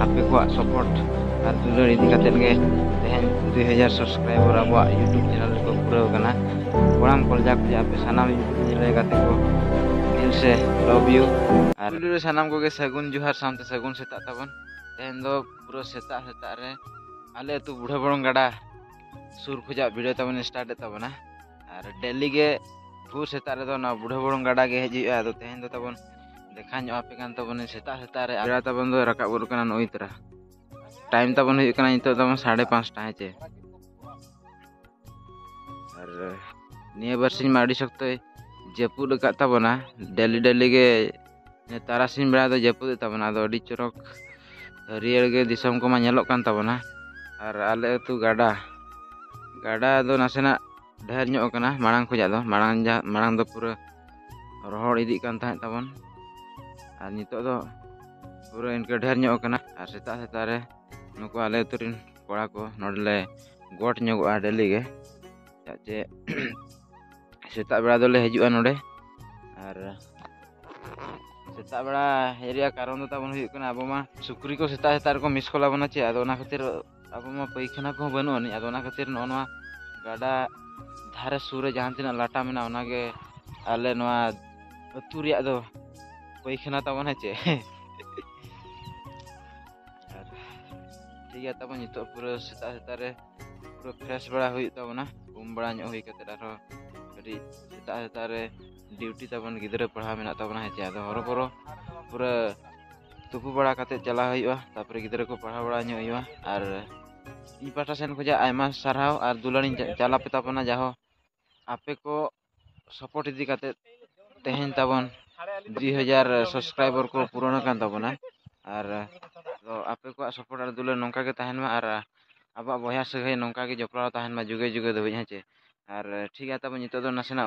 ape kuat support ar dular idi katet ge tehen 2000 subscriber abuak YouTube channel ko purau kana koram kolja kuja ape sanam YouTube nyele gate ko दिल से love you और पुलु सानाम को सगुन जुहार सामते सगुन सेता तबन तेन दो पूरा सेता सेता रे आले तू बुढ़ा बड़ों गाड़ा सुर खुजा वीडियो तबन स्टार्ट तबना और डेली के भूर सेता रे दो ना बुढ़ा बड़ों गाड़ा के हजी आ तेन दो तबन देखा ᱧᱚᱜ ᱟᱯᱮ ᱠᱟᱱ ᱛᱟᱵᱚᱱ ᱥᱮᱛᱟ ᱥᱮᱛᱟ ᱨᱮ ᱵᱮᱲᱟ ᱛᱟᱵᱚᱱ ᱫᱚ ᱨᱟᱠᱟᱵ ᱜᱚᱫ ᱠᱟᱱᱟ ᱱᱚᱭ ᱛᱨᱟ टाइम तबन हुᱭᱩᱜ ᱠᱟᱱᱟ ᱱᱤᱛᱚᱜ ᱛᱟᱵᱚᱱ 5:30 ᱦᱮᱸᱪᱮ और निया बरसिन मा आडी शक्तय जपुद अकात ताबना डेली डेली के तारासिन बेड़ा दो जपुद ताबना दो अडी चरक हरियर के दिसम को मा नेलोक कान ताबना और आले अतु गाडा गाडा दो नासेना ढेर ᱧᱚᱜ कना मांग खोजा दो मांग दो पूरा रोहड़ इदी कान ताहें ताबन और नितो दो पूरा इनके ढेर ᱧᱚᱜ कना और सेता सेता रे नुको आले अतुरिन कोड़ा को नोडले गोट ᱧᱚᱜᱚᱜᱼᱟ डेली के चाचे सेता बेड़ा दोले हजुआ नोडे और सेता बेड़ा हेरिया कारण दो ताबन हुयुग कना अबो मा सुक्री को सेता सेता को मिस कोला बना चे आदो ना खातिर अबो मा पैखाना को बनो अनि आदो ना खातिर नोनवा गाडा धारे सुरे जहां तना लाटा मेना ओनागे आले नोआ अतु रिया दो पैखाना ताबन है चे ठीक है ताबन नितो पूरा सेता सेता रे पूरा फ्रेश बेड़ा हुयुग ताबना बेड़ा ᱧᱚᱜ हुई कते आरो कड़ी सेता सेता रे ड्यूटी ताबन गिदरे पढ़ा मेना ताबना है चे आदो हरबरो पूरा तुपु बड़ा कते चला हुयुआ तापर गिदरे को पढ़ा बड़ा ᱧᱚᱜ हुयुआ और इन पाटा सेन खोजा आयमा सारहाव और दुलानी चला पे ताबना जाहो आपे को सपोर्ट इदी कते तेहेन ताबन 2000 सब्सक्राइबर को पूर्ण कान ताबना और तो आपे को सपोर्ट और दुला नोंका के ताहेन मा और अब बया सगै नोंका के जपड़ा ताहेन मा जुगे जुगे दबे हेचे और ठीक है तब नितो दो नासेना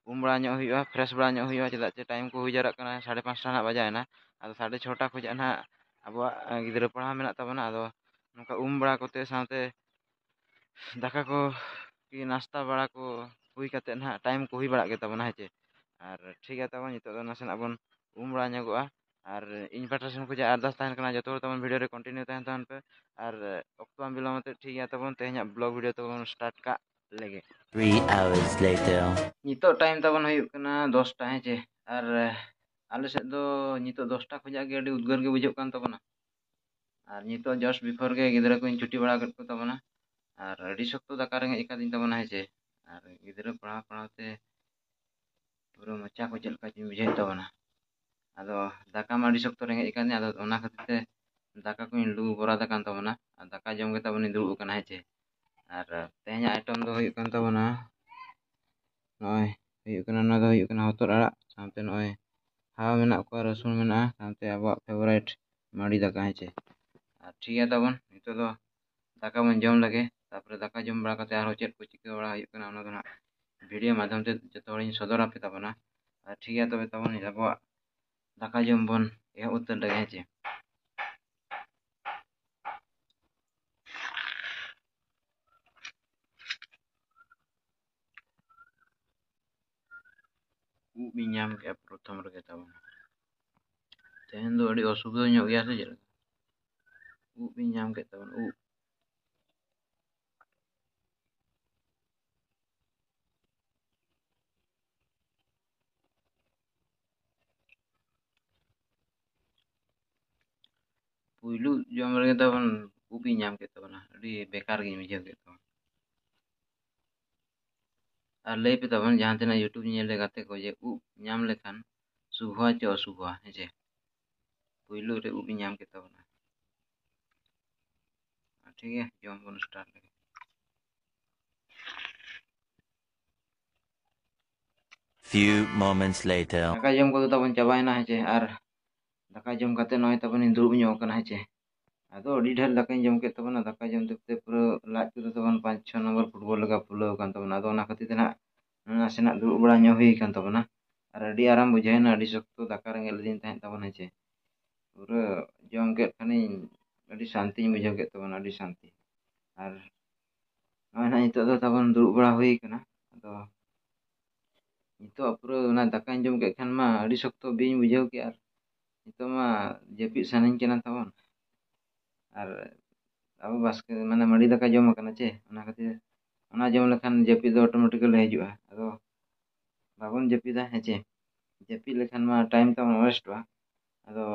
बड़ा ᱧᱚᱜ हुयुआ फ्रेश बड़ा ᱧᱚᱜ हुयुआ चेदा चे टाइम को हुई जारा कना 5:30 ना बजायना आदो 6:30 खोजा ना अब गिदरे पढ़ा मेना ताबना आदो नोंका बड़ा कोते साथे दाका को कि नाश्ता बड़ा को हुई कते ना टाइम को हुई बड़ा के ताबना हेचे और ठीक है तब नितो दो नासेना बन बड़ा ᱧᱚᱜᱚᱜᱼᱟ और इन पाटा सेन खोजा अरदास ताहेन कना जतो तबन वीडियो रे कंटिन्यू ताहेन तान पे और अक्तो बिलमते ठीक है तबन तेहना ब्लॉग वीडियो तबन स्टार्ट का लेगे 3 hours later नितो टाइम तबन हुयुग कना 10टा हेचे और आले से दो नितो 10टा खोजा के अडी उद्गार के बुझुग कान तबना और नितो जस्ट बिफोर के गिदरा को छुट्टी बड़ा कट को तबना और अडी शक्तो दाका रेंगे एका दिन तबना हेचे और गिदरा पढ़ा पढ़ाते पूरा मचा को चलका चिन बुझे तबना आदो दाका मा अडी शक्तो रेंगे एका दिन आदो ओना खातिर दाका को लू बरा दाकान तबना दाका जम के तबनी दुड़ु कना हेचे और तेहना आइटम दो हुयुग कान तबना नय हुयुग कना ना दो हुयुग कना हतर आड़ा सामते नय हावा मेना को रसुन मेना सामते अब फेवरेट माड़ी दाका हेचे और ठीक है तबन नितो दो दाका बन जम लगे तापर दाका जम बड़ा कते आरो चेट को चिका बड़ा हुयुग कना ओना दो ना वीडियो माध्यम ते जतो हरिन सदर आपे तबना और ठीक है तबे तबन अब दाका जम बन ए उत्तर लगे हेचे बिन्याम के प्रथम रगे तबन तेहन दो अडी असुविधा ᱧᱚᱜ गया से जे बिन्याम के तबन पुइलु जम रगे तबन बिन्याम के तबना अडी बेकार गे बुझे के तबन और लई पे तबन जहां तना यूट्यूब नेले गाते को जे नाम लेखान शुभवा चे अशुभवा हेचे पुइलु रे बिन्याम के तबना ठीक है जम बन स्टार्ट लगे few moments later दाका जम को तबन चाबायना हेचे और दाका जम काते नय तबन दुड़ुब ᱧᱚᱜ कना हेचे आदो अडी ढेर दाका जम के तबना दाका जम ते पूरा लाज को तबन 5-6 नंबर फुटबॉल लगा फुलाव कान तबना आदो ना खातिर ना नासेना दुड़ुब बड़ा ᱧᱚᱜ हुई कान तबना और अडी आराम बुझायना अडी शक्तो दाका रेंगे दिन ताहें तबन हेचे पूरा जम के खानी अडी शांति बुझाव के तबन अडी शांति और नय ना नितो दो तबन दुड़ुब बड़ा हुई कना आदो नितो पूरा ना दाका जम के खान मा अडी शक्तो बिन बुझाव के और नितो मा जपिद सानኝ कना तबन ᱟᱨ ᱟᱵᱚ ᱵᱟᱥᱠᱮ ᱢᱟᱱᱮ ᱢᱟᱹᱰᱤ ᱫᱟᱠᱟ ᱡᱚᱢ ᱟᱠᱟᱱᱟ ᱪᱮ, ᱚᱱᱟ ᱠᱷᱟᱹᱛᱤᱨ ᱚᱱᱟ ᱡᱚᱢ ᱞᱮᱠᱷᱟन ᱡᱟᱹᱯᱤᱫ ᱫᱚ ᱚᱴᱳᱢᱮᱴᱤᱠᱮᱞᱤ ᱦᱤᱡᱩᱜᱼᱟ᱾ ᱟᱫᱚ ᱵᱟᱵᱚᱱ ᱡᱟᱹᱯᱤᱫᱟ ᱦᱮᱸ ᱪᱮ, ᱡᱟᱹᱯᱤᱫ ᱞᱮᱠᱷᱟᱱ ᱢᱟ ᱴᱟᱭᱤᱢ ᱛᱟᱵᱚᱱ ᱳᱭᱮᱥᱴᱚᱜᱼᱟ᱾ ᱟᱫᱚ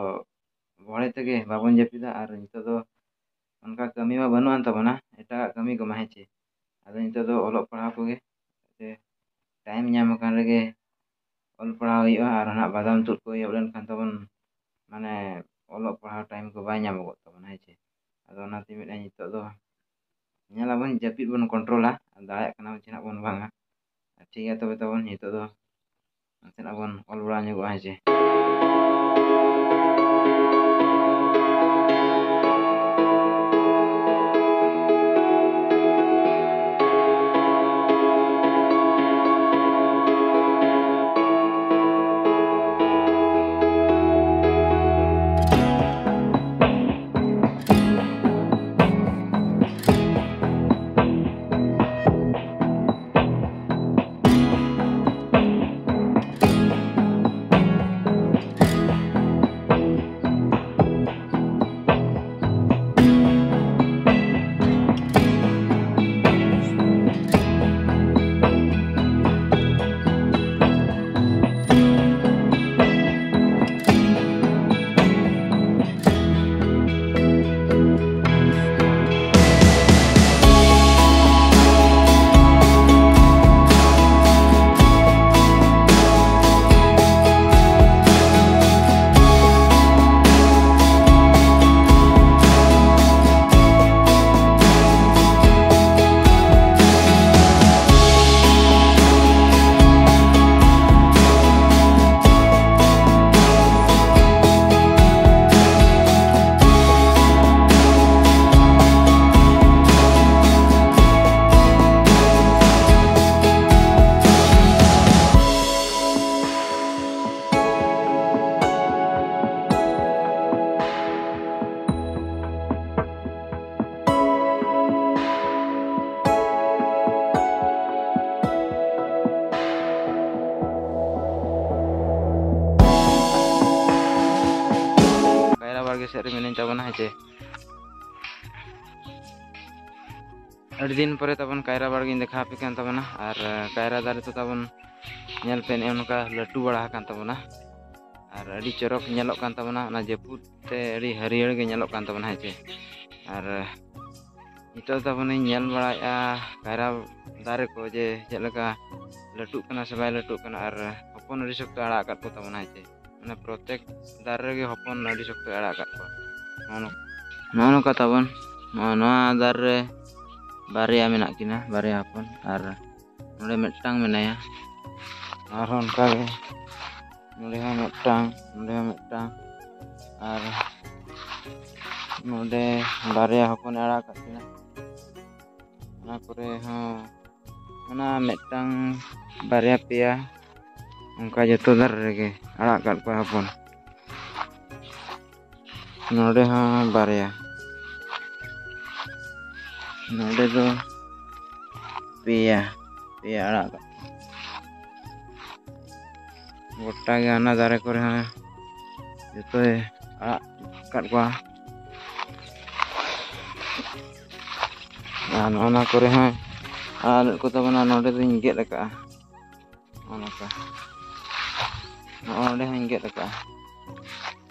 ᱵᱚᱲᱮ ᱛᱮᱜᱮ ᱵᱟᱵᱚᱱ ᱡᱟᱹᱯᱤᱫᱟ ᱟᱨ ᱱᱤᱛᱚᱜ ᱫᱚ ᱚᱱᱠᱟ ᱠᱟᱹᱢᱤ ᱢᱟ ᱵᱟᱹᱱᱩᱜ ᱟᱱ ᱛᱟᱵᱚᱱᱟ, ᱮᱴᱟᱜᱟᱜ ᱠᱟᱹᱢᱤ ᱠᱚᱢᱟ ᱦᱮᱸ ᱪᱮ᱾ ᱟᱫᱚ ᱱᱤᱛᱚᱜ ᱫᱚ ᱚᱞᱚᱜ ᱯᱟᱲᱦᱟᱣ ᱠᱚᱜᱮ ᱥᱮ ᱴᱟᱭᱤᱢ ᱧᱟᱢ ᱟᱠᱟᱱ ᱨᱮᱜᱮ ᱚᱞ ᱯᱟᱲᱦᱟᱣ ᱦᱩᱭᱩᱜᱼᱟ᱾ ᱟᱨ ᱱᱟᱦᱟᱜ ᱵᱟᱫᱟᱢ ᱛᱩᱫ ᱠᱚ ᱮᱦᱚᱵ ᱞᱮᱱᱠᱷᱟᱱ ᱛᱟᱵᱚᱱ ᱢᱟᱱᱮ ᱚᱞᱚᱜ ᱯᱟᱲᱦᱟᱣ ᱴᱟᱭᱤᱢ ᱠᱚ ᱵᱟᱭ ᱧᱟᱢᱚᱜᱚᱜ ᱛᱟᱵᱚᱱᱟ ᱦᱮᱸ ᱪᱮ᱾ ᱟᱫᱚ ᱚᱱᱟᱛᱮ ᱢᱮᱱᱮᱫᱼᱟ ᱱᱤᱛᱚᱜ ᱫᱚ ᱧᱮᱞᱟᱵᱚᱱ ᱡᱟᱹᱯᱤᱫ ᱵᱚᱱ ᱠᱚᱱᱴᱨᱳᱞᱟ, ᱫᱟᱲᱮᱭᱟᱜ ᱠᱟᱱᱟ ᱪᱮ ᱱᱟᱜ ᱵᱚᱱ ᱵᱟᱝᱟ᱾ ᱴᱷᱤᱠ ᱜᱮᱭᱟ ᱛᱚᱵᱮ ᱛᱟᱵᱚᱱ ᱱᱤᱛᱚᱜ ᱫᱚ ᱱᱟᱥᱮᱱᱟᱜ ᱵᱚᱱ ᱚᱞ ᱵᱟᱲᱟ ᱧᱚᱜᱚᱜᱼᱟ ᱦᱮᱸ ᱪᱮ᱾ ᱵᱟᱲᱜᱮ ᱥᱮᱫ ᱨᱮ ᱢᱤᱱᱟᱹᱧ ᱛᱟᱵᱚᱱᱟ ᱦᱮᱸ ᱪᱮ᱾ ᱟᱹᱰᱤ ᱫᱤᱱ ᱯᱚᱨᱮ ᱛᱟᱵᱚᱱ ᱠᱟᱭᱨᱟ ᱵᱟᱲᱜᱮᱧ ᱫᱮᱠᱷᱟᱣ ᱟᱯᱮ ᱠᱟᱱ ᱛᱟᱵᱚᱱᱟ᱾ ᱟᱨ ᱠᱟᱭᱨᱟ ᱫᱟᱨᱮ ᱫᱚ ᱛᱟᱵᱚᱱ ᱧᱮᱞ ᱯᱮ ᱱᱚᱜᱼᱚ ᱱᱚᱝᱠᱟ ᱞᱟᱹᱴᱩ ᱵᱟᱲᱟ ᱟᱠᱟᱱ ᱛᱟᱵᱚᱱᱟ ᱟᱨ ᱟᱹᱰᱤ ᱪᱚᱨᱚᱠ ᱧᱮᱞᱚᱜ ᱠᱟᱱ ᱛᱟᱵᱚᱱᱟ᱾ ᱚᱱᱟ ᱡᱟᱹᱯᱩᱫ ᱛᱮ ᱟᱹᱰᱤ ᱦᱟᱹᱨᱭᱟᱹᱲ ᱜᱮ ᱧᱮᱞᱚᱜ ᱠᱟᱱ ᱛᱟᱵᱚᱱᱟ ᱦᱮᱸ ᱪᱮ᱾ ᱟᱨ ᱱᱤᱛᱚᱜ ᱛᱟᱵᱚᱱᱤᱧ ᱧᱮᱞ ᱵᱟᱲᱟᱭᱮᱫᱼᱟ ᱠᱟᱭᱨᱟ ᱫᱟᱨᱮ ko ᱡᱮ ᱪᱮᱫ ᱞᱮᱠᱟ ᱞᱟᱹᱴᱩᱜ ᱠᱟᱱᱟ ᱥᱮ ᱵᱟᱭ ᱞᱟᱹᱴᱩᱜ ᱠᱟᱱᱟ᱾ ᱟᱨ ᱦᱚᱯᱚᱱ ᱟᱹᱰᱤ ᱥᱚᱠᱛᱚ ᱟᱲᱟᱜ ᱟᱠᱟᱫ ᱠᱚ ᱛᱟᱵᱚᱱᱟ ᱦᱮᱸ ᱪᱮ᱾ ᱢᱟᱱᱮ ᱯᱨᱚᱛᱮᱠ ᱫᱟᱨᱮ ᱨᱮᱜᱮ ᱦᱚᱯᱚᱱ ᱟᱹᱰᱤ ᱥᱚᱠᱛᱚᱭ ᱟᱲᱟᱜ ᱟᱠᱟᱫ ᱠᱚᱣᱟ᱾ ᱱᱚᱜᱼᱚ ᱱᱚᱝᱠᱟ ᱛᱟᱵᱚᱱ ᱱᱚᱣᱟ ᱫᱟᱨᱮ ᱨᱮ ᱵᱟᱨᱭᱟ ᱢᱮᱱᱟᱜ ᱠᱤᱱᱟ, ᱵᱟᱨᱭᱟ ᱦᱚᱯᱚᱱ᱾ ᱟᱨ ᱱᱚᱰᱮ ᱢᱤᱫᱴᱟᱝ ᱢᱮᱱᱟᱭᱟ, ᱟᱨᱦᱚᱸ ᱚᱱᱠᱟᱜᱮ ᱱᱚᱰᱮ ᱦᱚᱸ ᱢᱤᱫᱴᱟᱝ, ᱱᱚᱰᱮ ᱦᱚᱸ ᱢᱤᱫᱴᱟᱝ, ᱟᱨ ᱱᱚᱰᱮ ᱵᱟᱨᱭᱟ ᱦᱚᱯᱚᱱᱮ ᱟᱲᱟᱜ ᱟᱠᱟᱫ ᱠᱤᱱᱟ᱾ ᱚᱱᱟ ᱠᱚᱨᱮ ᱦᱚᱸ ᱚᱱᱟ ᱢᱤᱫᱴᱟᱝ ᱵᱟᱨᱭᱟ ᱯᱮᱭᱟ ᱚᱱᱠᱟ ᱡᱚᱛᱚ ᱫᱟᱨᱮ ᱨᱮᱜᱮ ᱟᱲᱟᱜ ᱟᱠᱟᱫ ᱠᱚᱣᱟ ᱦᱚᱯᱚᱱ᱾ ᱱᱚᱰᱮ ᱦᱚᱸ ᱵᱟᱨᱭᱟ, ᱱᱚᱰᱮ ᱫᱚ ᱯᱮᱭᱟ ᱟᱲᱟᱜ ᱟᱠᱟᱫ ᱠᱚᱣᱟ᱾ ᱜᱚᱴᱟ ᱜᱮ ᱚᱱᱟ ᱫᱟᱨᱮ ᱠᱚᱨᱮ ᱦᱚᱸ ᱡᱚᱛᱚᱭ ᱟᱲᱟᱜ ᱟᱠᱟᱫ ᱠᱚᱣᱟ᱾ ᱟᱨ ᱱᱚᱜᱼᱚ ᱠᱚᱨᱮ ᱦᱚᱸ ᱟᱲᱟᱜ ᱞᱮᱫ ᱠᱚ ᱛᱟᱵᱚᱱᱟ᱾ ᱱᱚᱰᱮ ᱫᱚᱧ ᱜᱮᱫ ᱟᱠᱟᱫᱼᱟ, ᱱᱚᱜᱼᱚ ᱱᱚᱝᱠᱟ ᱱᱚᱸᱰᱮ ᱦᱚᱸᱧ ᱜᱮᱫ ᱟᱠᱟᱫᱼᱟ,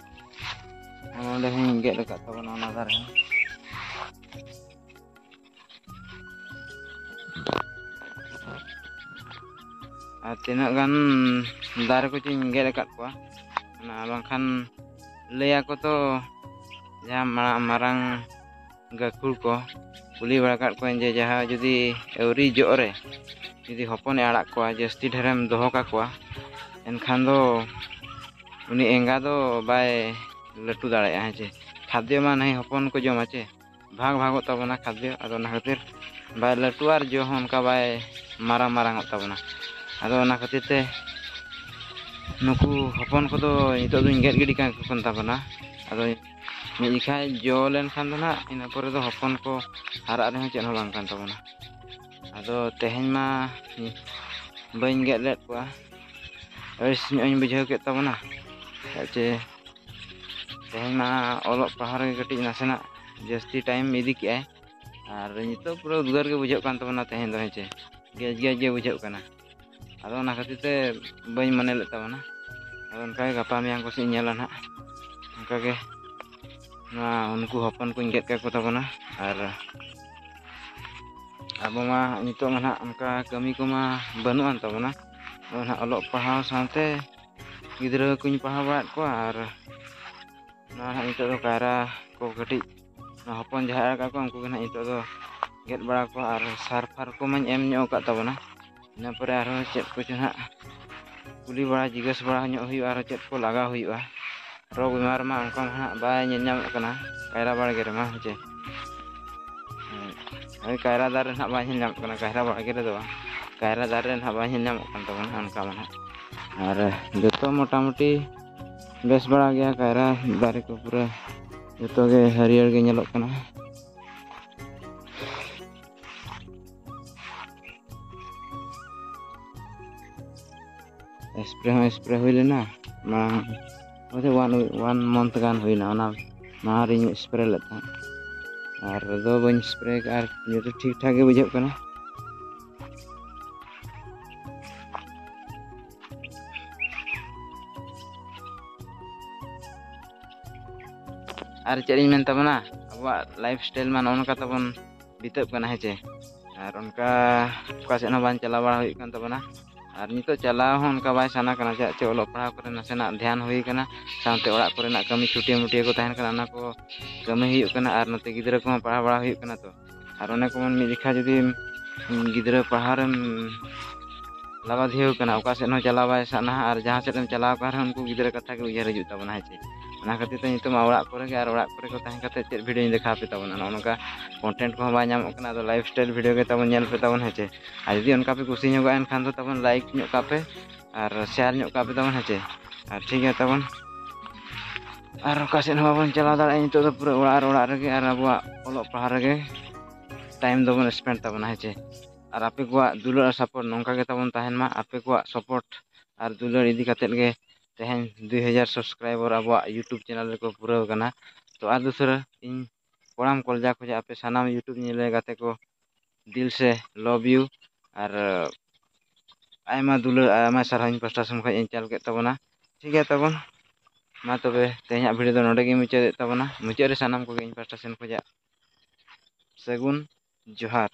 ᱱᱚᱸᱰᱮ ᱦᱚᱸᱧ ᱜᱮᱫ ᱟᱠᱟᱫ ᱛᱟᱵᱚᱱᱟ ᱚᱱᱟ ᱫᱟᱨᱮ ᱦᱚᱸ᱾ ᱟᱨ ᱛᱤᱱᱟᱹᱜ ᱜᱟᱱ ᱫᱟᱨᱮ ᱠᱚᱪᱚᱧ ᱜᱮᱫ ᱟᱠᱟᱫ ᱠᱚᱣᱟ, ᱚᱱᱟ ᱵᱟᱝᱠᱷᱟᱱ ᱞᱟᱹᱭᱟᱠᱚ ᱛᱚ ᱡᱟᱦᱟᱸ ᱢᱟᱨᱟᱝ ᱜᱟᱹᱠᱷᱩᱲ ᱠᱚ ᱠᱩᱞᱤ ᱵᱟᱲᱟ ᱟᱠᱟᱫ ᱠᱚᱣᱟᱧ ᱡᱮ ᱡᱟᱦᱟᱸ ᱡᱩᱫᱤ ᱟᱹᱣᱨᱤ ᱡᱚᱜ ᱨᱮ ᱡᱩᱫᱤ ᱦᱚᱯᱚᱱᱮ ᱟᱲᱟᱜ ᱠᱚᱣᱟ, ᱡᱟᱹᱥᱛᱤ ᱰᱷᱮᱨᱮᱢ ᱫᱚᱦᱚ ᱠᱟᱠᱚᱣᱟ, ᱮᱱᱠᱷᱟᱱ ᱫᱚ ᱩᱱᱤ ᱮᱸᱜᱟ ᱫᱚ ᱵᱟᱭ ᱞᱟᱹᱴᱩ ᱫᱟᱲᱮᱭᱟᱜᱼᱟ ᱦᱮᱸ ᱪᱮ᱾ ᱠᱷᱟᱫᱽᱫᱚ ᱢᱟ ᱱᱟᱦᱮ ᱦᱚᱯᱚᱱ ᱠᱚ ᱡᱚᱢᱟ ᱪᱮ, ᱵᱷᱟᱜᱚᱜ ᱛᱟᱵᱚᱱᱟ ᱠᱷᱟᱫᱽᱫᱚ᱾ ᱟᱫᱚ ᱚᱱᱟ ᱠᱷᱟᱹᱛᱤᱨ ᱵᱟᱭ ᱞᱟᱹᱴᱩᱜᱼᱟ ᱟᱨ ᱡᱚ ᱦᱚᱸ ᱚᱱᱠᱟ ᱵᱟᱭ ᱢᱟᱨᱟᱝᱚᱜ ᱛᱟᱵᱚᱱᱟ᱾ ᱟᱫᱚ ᱚᱱᱟ ᱠᱷᱟᱹᱛᱤᱨ ᱛᱮ ᱱᱩᱠᱩ ᱦᱚᱯᱚᱱ ᱠᱚᱫᱚ ᱱᱤᱛᱚᱜ ᱫᱚᱧ ᱜᱮᱫ ᱜᱤᱰᱤ ᱠᱟᱠᱚ ᱠᱟᱱ ᱛᱟᱵᱚᱱᱟ᱾ ᱟᱫᱚ ᱢᱤᱫ ᱡᱚᱠᱷᱟ ᱡᱚ ᱞᱮᱱᱠᱷᱟᱱ ᱫᱚ ᱱᱟᱦᱟᱜ ᱤᱱᱟᱹ ᱯᱚᱨᱮ ᱫᱚ ᱦᱚᱯᱚᱱ ᱠᱚ ᱦᱟᱨᱟᱜ ᱨᱮᱦᱚᱸ ᱪᱮᱫ ᱦᱚᱸ ᱵᱟᱝ ᱠᱟᱱ ᱛᱟᱵᱚᱱᱟ᱾ ᱟᱫᱚ ᱛᱮᱦᱮᱧ ᱢᱟ ᱵᱟᱹᱧ ᱜᱮᱫ ᱞᱮᱫ ᱠᱚᱣᱟ, ᱟᱹᱲᱤᱥ ᱧᱚᱜ ᱤᱧ ᱵᱩᱡᱷᱟᱹᱣ ᱠᱮᱫ ᱛᱟᱵᱚᱱᱟ᱾ ᱪᱮᱫᱟᱜ ᱪᱮ ᱛᱮᱦᱮᱧ ᱢᱟ ᱚᱞᱚᱜ ᱯᱟᱲᱦᱟᱣ ᱨᱮᱜᱮ ᱠᱟᱹᱴᱤᱡ ᱱᱟᱥᱮᱱᱟᱜ ᱡᱟᱹᱥᱛᱤ ᱴᱟᱭᱤᱢ ᱤᱫᱤ ᱠᱮᱜᱼᱟᱭ ᱟᱨ ᱱᱤᱛᱚᱜ ᱯᱩᱨᱟᱹ ᱩᱫᱽᱜᱟᱹᱨ ᱜᱮ ᱵᱩᱡᱷᱟᱹᱜ ᱠᱟᱱ ᱛᱟᱵᱚᱱᱟ ᱛᱮᱦᱮᱧ ᱫᱚ ᱦᱮᱸᱪᱮ ᱜᱮᱡ ᱜᱮ ᱵᱩᱡᱷᱟᱹᱜ ᱠᱟᱱᱟ ᱟᱫᱚ ᱚᱱᱟ ᱠᱷᱟᱹᱛᱤᱨ ᱛᱮ ᱵᱟᱹᱧ ᱢᱚᱱᱮ ᱞᱮᱫ ᱛᱟᱵᱚᱱᱟ ᱟᱫᱚ ᱚᱱᱠᱟᱜᱮ ᱜᱟᱯᱟ ᱢᱮᱭᱟᱝ ᱠᱚᱥᱮᱫ ᱤᱧ ᱧᱮᱞᱟ ᱱᱟᱦᱟᱜ ᱚᱱᱠᱟᱜᱮ ᱱᱚᱣᱟ ᱩᱱᱠᱩ ᱦᱚᱯᱚᱱ ᱠᱚᱧ ᱜᱮᱫ ᱠᱟᱠᱚ ᱛᱟᱵᱚᱱᱟ ᱟᱨ ᱟᱵᱚ ᱢᱟ ᱱᱤᱛᱚᱜ ᱢᱟ ᱱᱟᱦᱟᱜ ᱚᱱᱠᱟ ᱠᱟᱹᱢᱤ ᱠᱚᱢᱟ ᱵᱟᱹᱱᱩᱜ ᱟᱱ ᱛᱟᱵᱚᱱᱟ ᱟᱫᱚ ᱱᱟᱦᱟᱜ ᱚᱞᱚᱜ ᱯᱟᱲᱦᱟᱣ ᱥᱟᱶᱛᱮ ᱜᱤᱫᱽᱨᱟᱹ ᱠᱚᱧ ᱯᱟᱲᱦᱟᱣ ᱵᱟᱲᱟᱭᱮᱫ ᱠᱚᱣᱟ ᱟᱨ ᱱᱚᱣᱟ ᱱᱟᱦᱟᱜ ᱱᱤᱛᱚᱜ ᱫᱚ ᱠᱟᱭᱨᱟ ᱠᱚ ᱠᱟᱹᱴᱤᱡ ᱦᱚᱯᱚᱱ ᱡᱟᱦᱟᱸᱭ ᱟᱠᱟᱫ ᱠᱚᱣᱟ ᱩᱱᱠᱩ ᱜᱮ ᱱᱟᱦᱟᱜ ᱱᱤᱛᱚᱜ ᱫᱚ ᱜᱮᱫ ᱵᱟᱲᱟ ᱠᱚᱣᱟ ᱟᱨ ᱥᱟᱨ ᱯᱷᱟᱨ ᱠᱚᱢᱟᱧ ᱮᱢ ᱧᱚᱜ ᱟᱠᱟᱫ ᱛᱟᱵᱚᱱᱟ ᱤᱱᱟᱹ ᱯᱚᱨᱮ ᱟᱨᱦᱚᱸ ᱪᱮᱫ ᱠᱚᱪᱚ ᱦᱟᱸᱜ ᱠᱩᱞᱤ ᱵᱟᱲᱟ ᱡᱤজ্ঞᱮᱥ ᱵᱟᱲᱟ ᱧᱚᱜ ᱦᱩᱭᱩᱜᱼᱟ ᱟᱨ ᱪᱮᱫ ᱠᱚ ᱞᱟᱜᱟᱣ ᱦᱩᱭᱩᱜᱼᱟ ᱨᱳᱜᱽ ᱵᱤᱢᱟᱨ ᱢᱟ ᱚᱱᱠᱟ ᱢᱟ ᱦᱟᱸᱜ ᱵᱟᱭ ᱧᱮᱞ ᱧᱟᱢᱚᱜ ᱠᱟᱱᱟ ᱠᱟᱭᱨᱟ ᱵᱟᱲᱜᱮ ᱨᱮᱢᱟ ᱦᱮᱸᱪᱮ ᱠᱟᱭᱨᱟ ᱫᱟᱨᱮ ᱱᱟᱦᱟᱜ ᱵᱟᱭ ᱧᱮᱞ ᱧᱟᱢᱚᱜ ᱠᱟᱱᱟ ᱠᱟᱭᱨᱟ ᱵᱟᱲᱜᱮ ᱨᱮᱫᱚ ᱵᱟᱝ ᱠᱟᱭᱨᱟ ᱫᱟᱨᱮ ᱨᱮ ᱱᱟᱦᱟᱜ ᱵᱟᱭ ᱧᱮᱞ ᱧᱟᱢᱚᱜ ᱠᱟᱱ ᱛᱟᱵᱚᱱᱟ ᱚᱱᱠᱟ ᱢᱟ ᱱᱟᱦᱟᱜ ᱟᱨ ᱡᱚᱛᱚ ᱢᱳᱴᱟᱢᱩᱴᱤ ᱵᱮᱥ ᱵᱟᱲᱟ ᱜᱮᱭᱟ ᱠᱟᱭᱨᱟ ᱫᱟᱨᱮ ᱠᱚ ᱯᱩᱨᱟᱹ ᱡᱚᱛᱚᱜᱮ ᱦᱟᱹᱨᱭᱟᱹᱲ ᱜᱮ ᱧᱮᱞᱚᱜ ᱠᱟᱱᱟ ᱥᱯᱨᱮ ᱦᱚᱸ ᱥᱯᱨᱮ ᱦᱩᱭ ᱞᱮᱱᱟ ᱚᱣᱟᱱ ᱢᱟᱱᱛᱷ ᱜᱟᱱ ᱦᱩᱭᱱᱟ ᱚᱱᱟ ᱨᱤᱧ ᱥᱯᱨᱮ ᱞᱮᱫ ᱛᱟᱦᱮᱸᱫ ᱟᱨ ᱫᱚ ᱵᱟᱹᱧ ᱥᱯᱨᱮ ᱠᱟᱜᱼᱟ ᱟᱨ ᱡᱚᱛᱚ ᱴᱷᱤᱠ ᱴᱷᱟᱠ ᱜᱮ ᱵᱩᱡᱷᱟᱹᱜ ᱠᱟᱱᱟ ᱟᱨ ᱪᱮᱫ ᱤᱧ ᱢᱮᱱ ᱛᱟᱵᱚᱱᱟ ᱟᱵᱚᱣᱟᱜ ᱞᱟᱭᱤᱯᱷ ᱥᱴᱟᱭᱤᱞ ᱢᱟ ᱱᱚᱜᱼᱚ ᱱᱚᱝᱠᱟ ᱛᱟᱵᱚᱱ ᱵᱤᱛᱟᱹᱜ ᱠᱟᱱᱟ ᱦᱮᱸᱪᱮ ᱟᱨ ᱚᱱᱠᱟ ᱚᱠᱟ ᱥᱮᱫ ᱦᱚᱸ ᱵᱟᱝ ᱪᱟᱞᱟᱣ ᱵᱟᱲᱟ ᱦᱩᱭᱩᱜ ᱠᱟᱱ ᱛᱟᱵᱚᱱᱟ ᱟᱨ ᱱᱤᱛᱚᱜ ᱪᱟᱞᱟᱣ ᱦᱚᱸ ᱚᱱᱠᱟ ᱵᱟᱭ ᱥᱟᱱᱟ ᱠᱟᱱᱟ ᱪᱮᱫᱟᱜ ᱪᱮ ᱚᱞᱚᱜ ᱯᱟᱲᱦᱟᱣ ᱠᱚᱨᱮ ᱱᱟᱥᱮᱱᱟᱜ ᱫᱷᱮᱭᱟᱱ ᱦᱩᱭ ᱠᱟᱱᱟ ᱥᱟᱶᱛᱮ ᱚᱲᱟᱜ ᱠᱚᱨᱮᱱᱟᱜ ᱠᱟᱹᱢᱤ ᱪᱷᱩᱴᱤᱭᱟᱹ ᱢᱩᱴᱤᱭᱟᱹ ᱠᱚ ᱛᱟᱦᱮᱱ ᱠᱟᱱᱟ ᱚᱱᱟ ᱠᱚ ᱠᱟᱹᱢᱤ ᱦᱩᱭᱩᱜ ᱠᱟᱱᱟ ᱟᱨ ᱱᱚᱛᱮ ᱜᱤᱫᱽᱨᱟᱹ ᱠᱚᱦᱚᱸ ᱯᱟᱲᱦᱟᱣ ᱵᱟᱲᱟ ᱦᱩᱭᱩᱜ ᱠᱟᱱᱟ ᱛᱚ ᱟᱨ ᱚᱱᱮ ᱠᱚᱵᱚᱱ ᱢᱤᱫ ᱡᱚᱠᱷᱟ ᱡᱩᱫᱤ ᱜᱤᱫᱽᱨᱟᱹ ᱯᱟᱲᱦᱟᱣ ᱨᱮᱢ ᱞᱟᱵᱟᱫᱷᱤᱭᱟᱹᱣ ᱠᱟᱱᱟ ᱚᱠᱟ ᱥᱮᱫ ᱦᱚᱸ ᱪᱟᱞᱟᱣ ᱵᱟᱭ ᱥᱟᱱᱟᱦᱟ ᱟᱨ ᱡᱟᱦᱟᱸ ᱥᱮᱫ ᱮᱢ ᱪᱟᱞᱟᱣ ᱠᱟᱱ ᱨᱮᱦᱚᱸ ᱩᱱᱠᱩ ᱜᱤᱫᱽᱨᱟᱹ ᱠᱟᱛᱷᱟ ᱜᱮ ᱩᱭᱦᱟᱹᱨ ᱦᱤᱡᱩᱜ ᱛᱟᱵᱚᱱᱟ ᱦᱮᱸᱪᱮ ᱚᱱᱟ ᱠᱷᱟᱹᱛᱤᱨ ᱛᱮ ᱱᱤᱛᱚᱜ ᱢᱟ ᱚᱲᱟᱜ ᱠᱚᱨᱮ ᱜᱮ ᱟᱨ ᱚᱲᱟᱜ ᱠᱚᱨᱮ ᱠᱚ ᱛᱟᱦᱮᱸ ᱠᱟᱛᱮᱫ ᱪᱮᱫ ᱵᱷᱤᱰᱭᱳᱧ ᱫᱮᱠᱷᱟᱣ ᱯᱮ ᱛᱟᱵᱚᱱᱟ ᱱᱚᱜᱼᱚ ᱱᱚᱝᱠᱟ ᱠᱚᱱᱴᱮᱱᱴ ᱠᱚᱦᱚᱸ ᱵᱟᱭ ᱧᱟᱢᱚᱜ ᱠᱟᱱᱟ ᱟᱫᱚ ᱞᱟᱭᱤᱯᱷ ᱥᱴᱟᱭᱤᱞ ᱵᱷᱤᱰᱭᱳ ᱜᱮ ᱛᱟᱵᱚᱱ ᱧᱮᱞ ᱯᱮ ᱛᱟᱵᱚᱱ ᱦᱮᱸᱪᱮ ᱟᱨ ᱡᱩᱫᱤ ᱚᱱᱠᱟ ᱯᱮ ᱠᱩᱥᱤ ᱧᱚᱜᱚᱜᱼᱟ ᱮᱱᱠᱷᱟᱱ ᱫᱚ ᱛᱟᱵᱚᱱ ᱞᱟᱭᱤᱠ ᱧᱚᱜ ᱠᱟᱜ ᱯᱮ ᱟᱨ ᱥᱮᱭᱟᱨ ᱧᱚᱜ ᱠᱟᱜ ᱯᱮ ᱛᱟᱵᱚᱱ ᱦᱮᱸᱪᱮ ᱟᱨ ᱴᱷᱤᱠ ᱜᱮᱭᱟ ᱛᱟᱵᱚᱱ ᱟᱨ ᱚᱠᱟ ᱥᱮᱫ ᱦᱚᱸ ᱵᱟᱵᱚᱱ ᱪᱟᱞᱟᱣ ᱫᱟᱲᱮᱭᱟᱜᱼᱟ ᱱᱤᱛᱚᱜ ᱫᱚ ᱯᱩᱨᱟᱹ ᱚᱲᱟᱜ ᱨᱮᱜᱮ ᱟᱨ ᱟᱵᱚᱣᱟᱜ ᱚᱞᱚᱜ ᱯᱟᱲᱦᱟᱜ ᱨᱮᱜᱮ ᱴᱟᱭᱤᱢ ᱫᱚᱵᱚᱱ ᱥᱯᱮᱱᱰ ᱛᱟᱵᱚᱱᱟ ᱦᱮᱸᱪᱮ ᱟᱨ ᱟᱯᱮ ᱠᱚᱣᱟᱜ ᱫᱩᱞᱟᱹᱲ ᱟᱨ ᱥᱟᱯᱳᱨᱴ ᱱᱚᱝᱠᱟ ᱜᱮ ᱛᱟᱵᱚᱱ ᱛᱟᱦᱮᱱ ᱢᱟ ᱟᱯᱮ ᱠᱚᱣᱟᱜ ᱥᱟᱯᱳᱨᱴ ᱟᱨ ᱫᱩᱞᱟᱹᱲ ᱤᱫᱤ ᱠᱟᱛᱮᱫ ᱜᱮ ᱛᱮᱦᱮᱧ 2000 ᱥᱟᱵᱥᱠᱨᱟᱭᱵᱟᱨ ᱟᱵᱚᱣᱟᱜ ᱤᱭᱩᱴᱩᱵᱽ ᱪᱮᱱᱮᱞ ᱨᱮᱠᱚ ᱯᱩᱨᱟᱹᱣ ᱠᱟᱱᱟ ᱛᱚ ᱟᱨ ᱫᱚᱥᱨᱟ ᱤᱧ ᱠᱚᱲᱟᱢ ᱠᱚᱞᱡᱟ ᱠᱷᱚᱡᱟᱜ ᱟᱯᱮ ᱥᱟᱱᱟᱢ ᱤᱭᱩᱴᱩᱵᱽ ᱧᱮᱞᱮ ᱜᱟᱛᱮ ᱠᱚ ᱫᱤᱞ ᱥᱮ ᱞᱟᱵᱷ ᱤᱭᱩ ᱟᱨ ᱟᱭᱢᱟ ᱫᱩᱞᱟᱹᱲ ᱟᱭᱢᱟ ᱥᱟᱨᱦᱟᱣ ᱤᱧ ᱯᱟᱥᱴᱟ ᱥᱮᱱ ᱠᱷᱚᱱ ᱤᱧ ᱪᱟᱞ ᱠᱮᱫ ᱛᱟᱵᱚᱱᱟ ᱴᱷᱤᱠ ᱜᱮᱭᱟ ᱛᱟᱵᱚᱱ ᱢᱟ ᱛᱚᱵᱮ ᱛᱮᱦᱮᱧᱟᱜ ᱵᱷᱤᱰᱤᱭᱳ ᱫᱚ ᱱᱚᱸᱰᱮ ᱜᱮᱧ ᱢᱩᱪᱟᱹᱫᱮᱫ ᱛᱟᱵᱚᱱᱟ ᱢᱩᱪᱟᱹᱫ ᱨᱮ ᱥᱟᱱᱟᱢ ᱠᱚᱜᱮ ᱤᱧ ᱯᱟᱥᱴᱟ ᱥᱮᱱ ᱠᱷᱚᱡᱟᱜ ᱥᱟᱹᱜᱩᱱ ᱡᱚᱦᱟᱨ